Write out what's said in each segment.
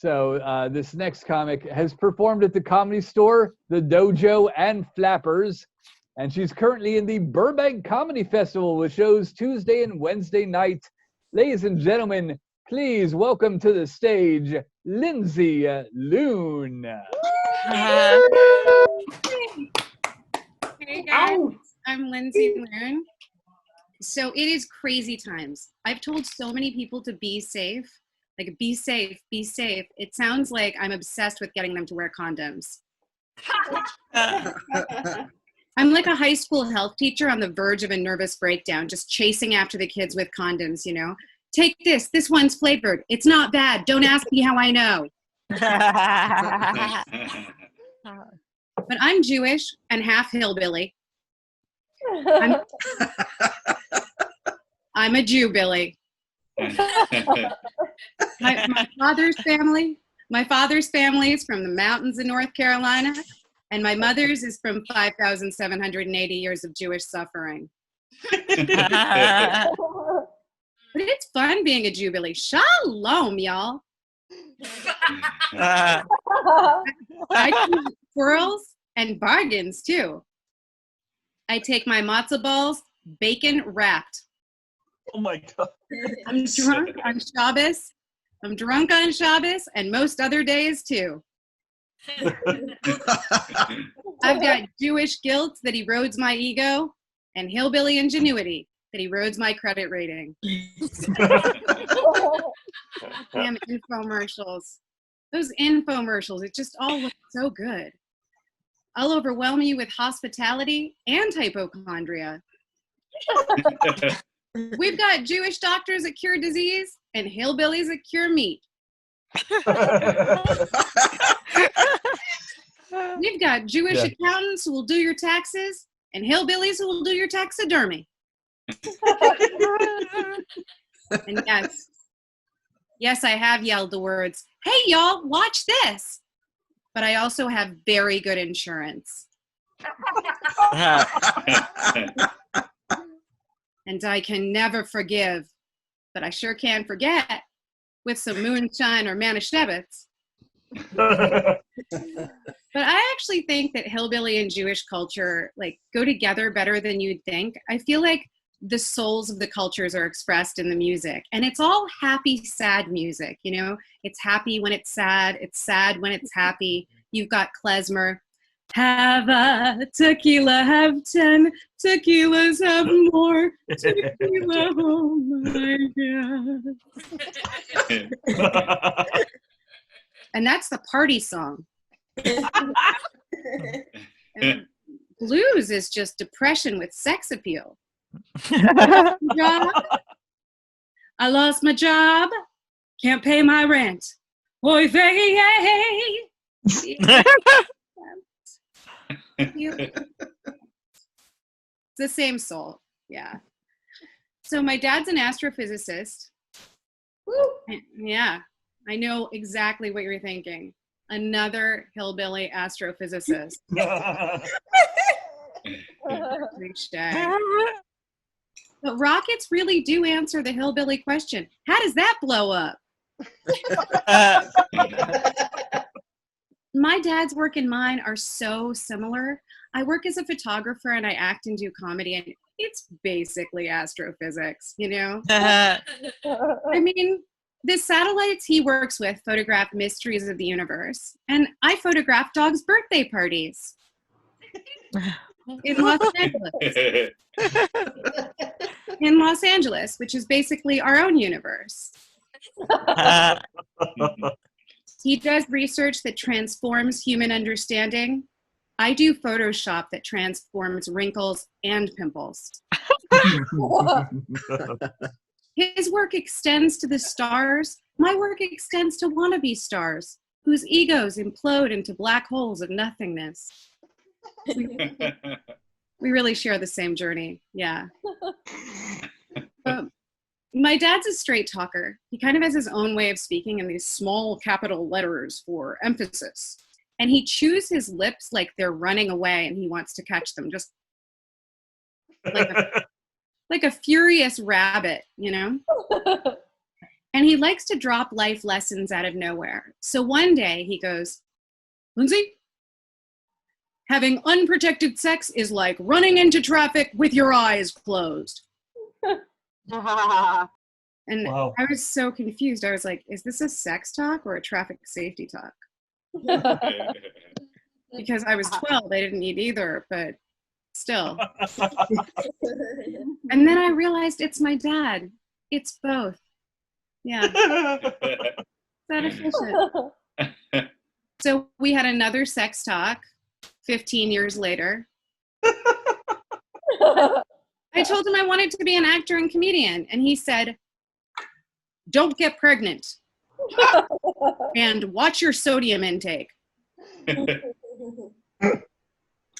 So this next comic has performed at the Comedy Store, the Dojo, and Flappers. And she's currently in the Burbank Comedy Festival with shows Tuesday and Wednesday night. Ladies and gentlemen, please welcome to the stage, Lindsey Loon. Hey guys, I'm Lindsey Loon. So it is crazy times. I've told so many people to be safe. Like, be safe, be safe. It sounds like I'm obsessed with getting them to wear condoms. I'm like a high school health teacher on the verge of a nervous breakdown, just chasing after the kids with condoms, you know? Take this. This one's flavored. It's not bad. Don't ask me how I know. But I'm Jewish and half hillbilly. I'm a Jew, Billy. My father's family is from the mountains of North Carolina, and my mother's is from 5,780 years of Jewish suffering. But it's fun being a Jew, Billy. Shalom, y'all. I do squirrels and bargains, too. I take my matzo balls, bacon wrapped. Oh my God. I'm drunk on Shabbos. I'm drunk on Shabbos and most other days, too. I've got Jewish guilt that erodes my ego and hillbilly ingenuity that erodes my credit rating. Damn infomercials. Those infomercials, it just all looks so good. I'll overwhelm you with hospitality and hypochondria. We've got Jewish doctors that cure disease and hillbillies that cure meat. We've got Jewish accountants who will do your taxes and hillbillies who will do your taxidermy. And yes, I have yelled the words, "Hey y'all, watch this." But I also have very good insurance. And I can never forgive, but I sure can forget with some moonshine or Manischewitz. But I actually think that hillbilly and Jewish culture go together better than you'd think. I feel like the souls of the cultures are expressed in the music, and it's all happy, sad music. You know, it's happy when it's sad when it's happy. You've got klezmer. Have a tequila, have 10 tequilas, have more tequila, oh my God. And that's the party song. And blues is just depression with sex appeal. I lost my job, can't pay my rent. Oy vey. It's the same soul, yeah. So my dad's an astrophysicist. Woo. Yeah, I know exactly what you're thinking. Another hillbilly astrophysicist. But rockets really do answer the hillbilly question. How does that blow up? My dad's work and mine are so similar. I work as a photographer and I act and do comedy, and it's basically astrophysics, you know? I mean, the satellites he works with photograph mysteries of the universe, and I photograph dogs' birthday parties in Los Angeles. In Los Angeles, which is basically our own universe. He does research that transforms human understanding. I do Photoshop that transforms wrinkles and pimples. His work extends to the stars. My work extends to wannabe stars, whose egos implode into black holes of nothingness. We really share the same journey, yeah. My dad's a straight talker. He kind of has his own way of speaking in these small capital letters for emphasis. And he chews his lips like they're running away and he wants to catch them, just like a furious rabbit, you know? And he likes to drop life lessons out of nowhere. So one day he goes, Lindsay, having unprotected sex is like running into traffic with your eyes closed. And Wow. I was so confused. I was like, is this a sex talk or a traffic safety talk? Because I was 12, I didn't need either, but still. And then I realized it's my dad. It's both. Yeah. That efficient. So we had another sex talk 15 years later. I told him I wanted to be an actor and comedian, and he said, don't get pregnant and watch your sodium intake.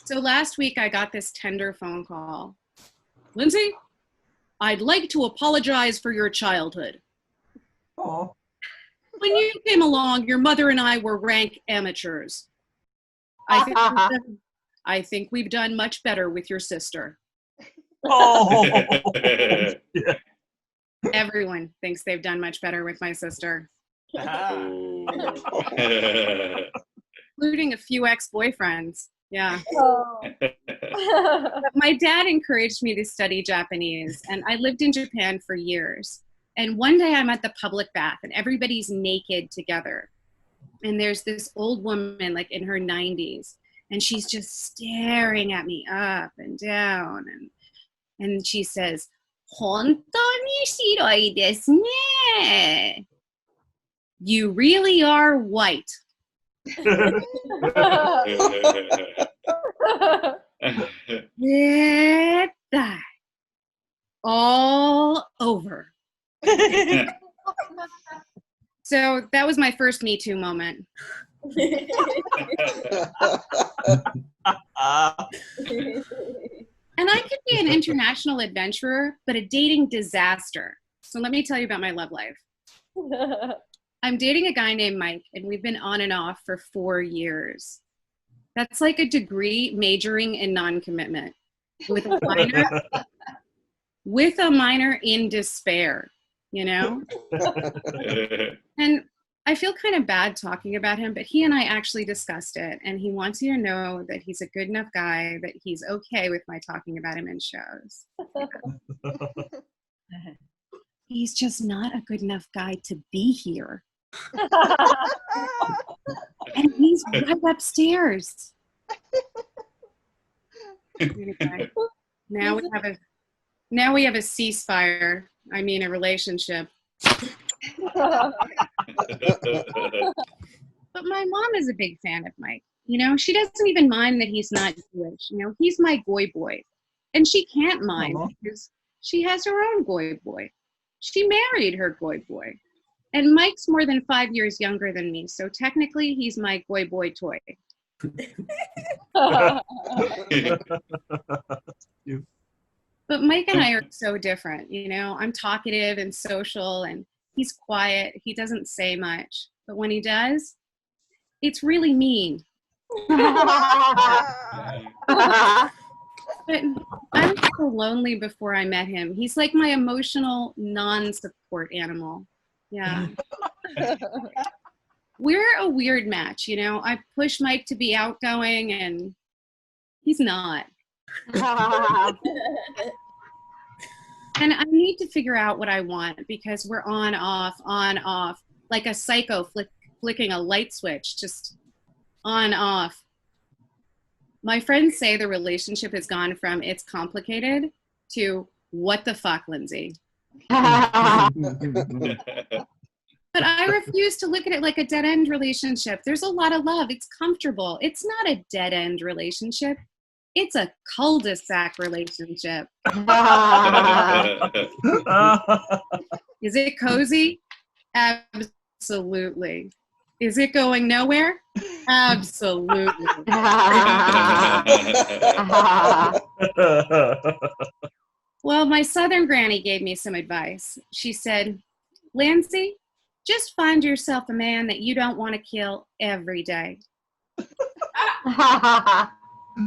So last week I got this tender phone call. Lindsay, I'd like to apologize for your childhood. Oh. When you came along, your mother and I were rank amateurs. I think we've done much better with your sister. Oh. Yeah. Everyone thinks they've done much better with my sister, including a few ex-boyfriends. Yeah. But my dad encouraged me to study Japanese, and I lived in Japan for years. And one day I'm at the public bath, and everybody's naked together. And there's this old woman, like in her 90s, and she's just staring at me up and down. And she says, 本当に白いですね. You really are white. All over. So that was my first Me Too moment. And I could be an international adventurer, but a dating disaster. So let me tell you about my love life. I'm dating a guy named Mike, and we've been on and off for 4 years. That's like a degree majoring in non-commitment with a minor in despair, you know? And I feel kind of bad talking about him, but he and I actually discussed it, and he wants you to know that he's a good enough guy that he's okay with my talking about him in shows. He's just not a good enough guy to be here. And he's right upstairs. Anyway, now we have a ceasefire. I mean, a relationship. But my mom is a big fan of Mike. You know, she doesn't even mind that he's not Jewish. You know, he's my goy boy. And she can't mind because she has her own goy boy. She married her goy boy. And Mike's more than 5 years younger than me, so technically he's my goy boy toy. But Mike and I are so different, you know. I'm talkative and social, and he's quiet. He doesn't say much. But when he does, it's really mean. But I was so lonely before I met him. He's like my emotional non-support animal. Yeah. We're a weird match, you know. I push Mike to be outgoing, and he's not. And I need to figure out what I want because we're on, off, like a psycho flicking a light switch, just on, off. My friends say the relationship has gone from it's complicated to what the fuck, Lindsay? But I refuse to look at it like a dead-end relationship. There's a lot of love. It's comfortable. It's not a dead-end relationship. It's a cul-de-sac relationship. Is it cozy? Absolutely. Is it going nowhere? Absolutely. Well, my Southern granny gave me some advice. She said, Lindsay, just find yourself a man that you don't want to kill every day.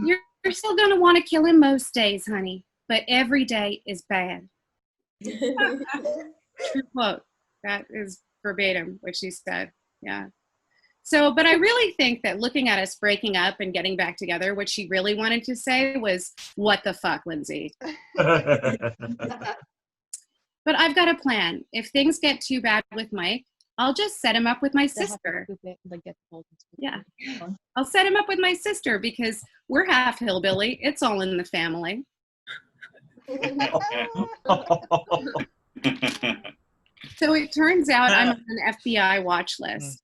You're still going to want to kill him most days, honey, but every day is bad. True quote. That is verbatim what she said. Yeah. So, but I really think that looking at us breaking up and getting back together, what she really wanted to say was, what the fuck, Lindsay? But I've got a plan. If things get too bad with Mike, I'll just set him up with my sister. Yeah. I'll set him up with my sister because we're half hillbilly. It's all in the family. So it turns out I'm on an FBI watch list.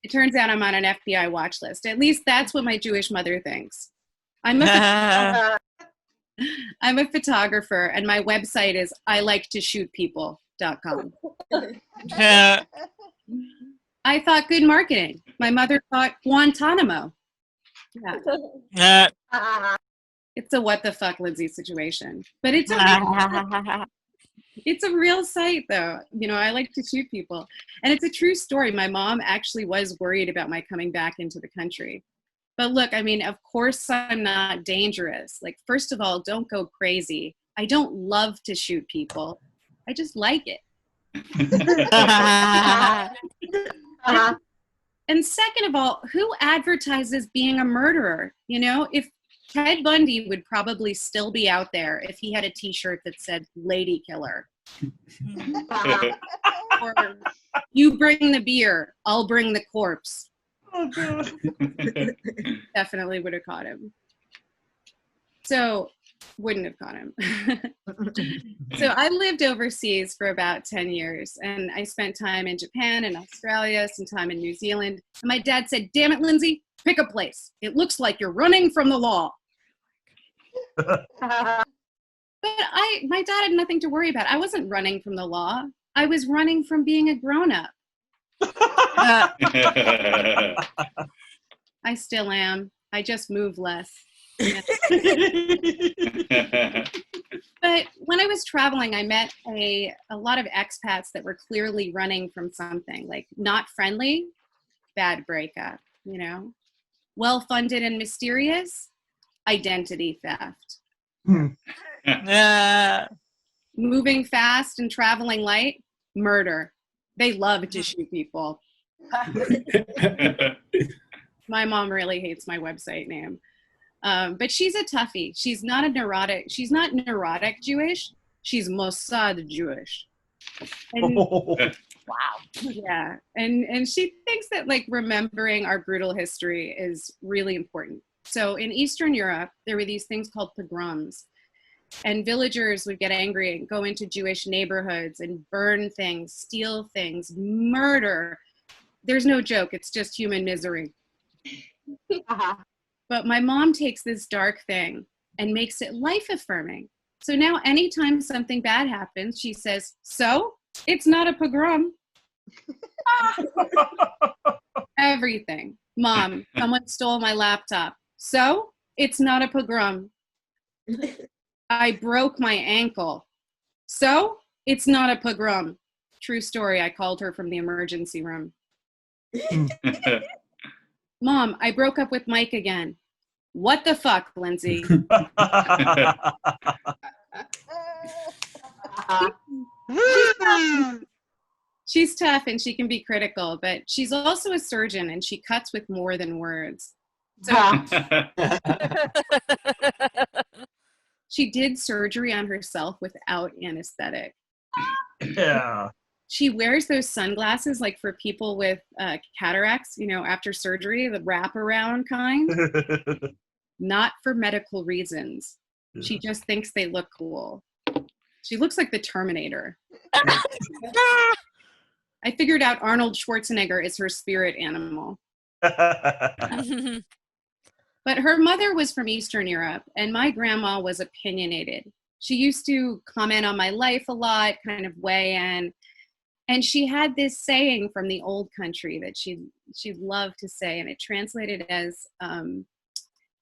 It turns out I'm on an FBI watch list. At least that's what my Jewish mother thinks. I'm a photographer, and my website is iliketoshootpeople.com. I thought good marketing. My mother thought Guantanamo. Yeah. It's a what the fuck Lindsay situation. But it's a real site, though. You know, I like to shoot people. And it's a true story. My mom actually was worried about my coming back into the country. But look, I mean, of course I'm not dangerous. Like, first of all, don't go crazy. I don't love to shoot people. I just like it. And second of all, who advertises being a murderer? You know, if Ted Bundy would probably still be out there if he had a t-shirt that said lady killer. Or you bring the beer, I'll bring the corpse. Oh, God. Definitely would have caught him. So, wouldn't have caught him. So I lived overseas for about 10 years, and I spent time in Japan and Australia, some time in New Zealand. And my dad said, damn it, Lindsay, pick a place. It looks like you're running from the law. But my dad had nothing to worry about. I wasn't running from the law. I was running from being a grown-up. I still am. I just move less. But when I was traveling, I met a lot of expats that were clearly running from something, like not friendly, bad breakup, you know, well-funded and mysterious, identity theft. Moving fast and traveling light, murder. They love to shoot people. My mom really hates my website name. But she's a toughie. She's not neurotic Jewish. She's Mossad Jewish. And, wow. Yeah. And she thinks that like remembering our brutal history is really important. So in Eastern Europe, there were these things called pogroms. And villagers would get angry and go into Jewish neighborhoods and burn things, steal things, murder. There's no joke. It's just human misery. But my mom takes this dark thing and makes it life-affirming. So now anytime something bad happens, she says, so it's not a pogrom. Everything. Mom, someone stole my laptop. So it's not a pogrom. I broke my ankle. So it's not a pogrom. True story. I called her from the emergency room. Mom, I broke up with Mike again. What the fuck, Lindsay? She's tough and she can be critical, but she's also a surgeon and she cuts with more than words. So she did surgery on herself without anesthetic. Yeah. She wears those sunglasses like for people with cataracts, you know, after surgery, the wraparound kind. Not for medical reasons. Yeah. She just thinks they look cool. She looks like the Terminator. I figured out Arnold Schwarzenegger is her spirit animal. But her mother was from Eastern Europe, and my grandma was opinionated. She used to comment on my life a lot, kind of weigh in. And she had this saying from the old country that she loved to say, and it translated as,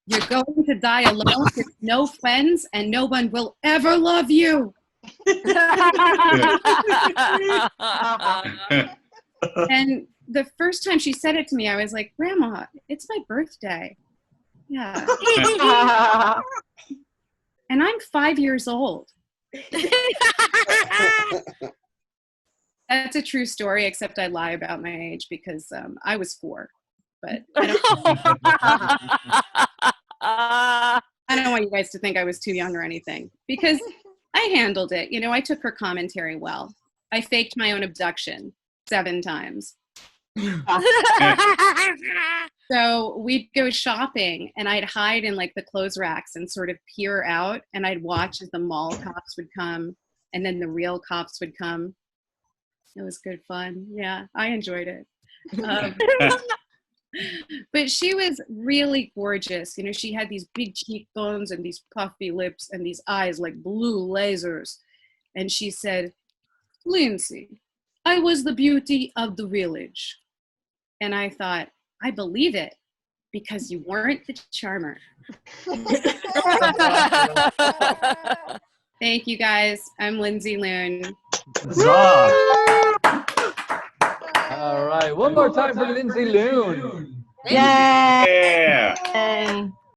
you're going to die alone with no friends, and no one will ever love you. And the first time she said it to me, I was like, Grandma, it's my birthday. Yeah. And I'm 5 years old. That's a true story, except I lie about my age because I was 4. But I don't want you guys to think I was too young or anything, because I handled it. You know, I took her commentary well. I faked my own abduction 7 times. So we'd go shopping and I'd hide in like the clothes racks and sort of peer out, and I'd watch as the mall cops would come and then the real cops would come. It was good fun. Yeah, I enjoyed it. But she was really gorgeous. You know, she had these big cheekbones and these puffy lips and these eyes like blue lasers. And she said, "Lindsey, I was the beauty of the village." And I thought, I believe it, because you weren't the charmer. Thank you, guys. I'm Lindsey Loon. All right, one more time for Lindsey Loon. Yay!